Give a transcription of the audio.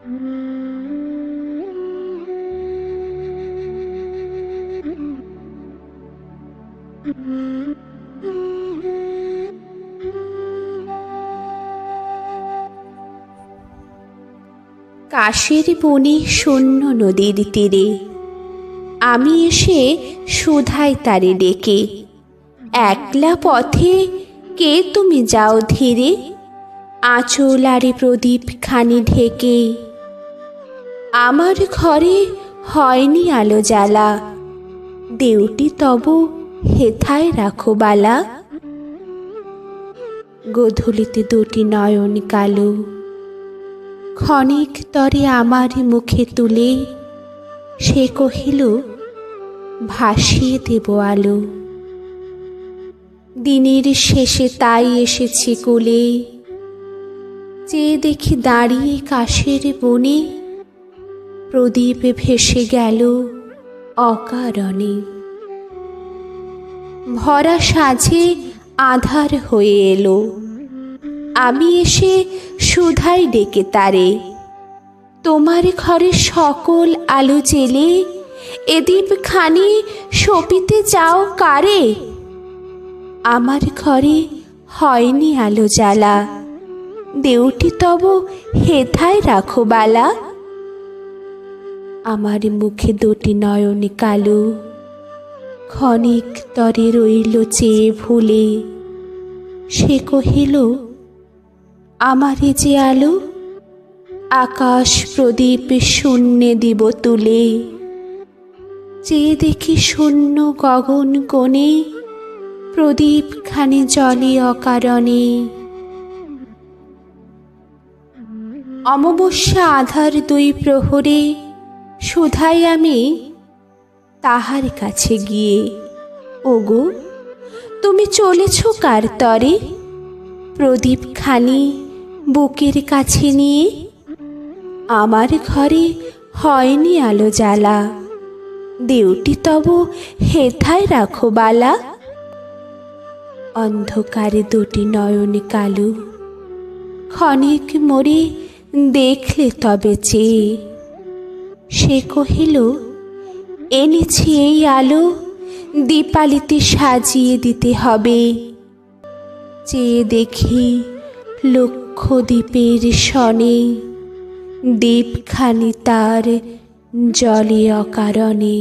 কাশের বনে শূন্য নদীর তীরে আমি এসে শুধাই তারে ডেকে, একলা পথে কে তুমি যাও ধীরে, আঁচল আরে প্রদীপ খানি ঢেকে। আমার ঘরে হয়নি আলো জ্বালা, দেউটি তব হেথায় রাখো বালা। গোধূলিতে দুটি নয়ন কালো, ক্ষণিক তরে আমার মুখে তুলে, সে কহিল ভাসিয়ে দেব আলো। দিনের শেষে তাই এসেছি কোলে, চেয়ে দেখি দাঁড়িয়ে কাশের বনে, প্রদীপ ভেসে গেল অকারণে। ভরা সাজে আঁধার হয়ে এলো, আমি এসে শুধাই ডেকে তারে, তোমার ঘরে সকল আলো জেলে, এ দীপ খানি সপিতে চাও কারে। আমার ঘরে হয়নি আলো জ্বালা, দেউটি তব হেথায় রাখো বালা। আমার মুখে দুটি নয়ন কালো, ক্ষণিক তরে রইল চেয়ে ভুলে, সে কহিল আমারে যে আলো, আকাশ প্রদীপ শূন্যে দিব তুলে। চেয়ে দেখি শূন্য গগন কোণে, প্রদীপ খানি জ্বলে অকারণে। অমাবস্যা আধার দুই প্রহরে শুধাই আমি তাহার কাছে গিয়ে, ওগো তুমি চলেছ কার তরে, প্রদীপ খানি বুকের কাছে নিয়ে। আমার ঘরে হয়নি আলো জ্বালা, দেউটি তব হেথায় রাখো বালা। অন্ধকারে দুটি নয়ন কালো, ক্ষণিক মোরে দেখলে তবে চেয়ে, সে কহিল এনেছি এই আলো, দীপালিতে সাজিয়ে দিতে হবে। চেয়ে দেখি লক্ষ দ্বীপের সনে, দীপখানি তার জলে অকারণে।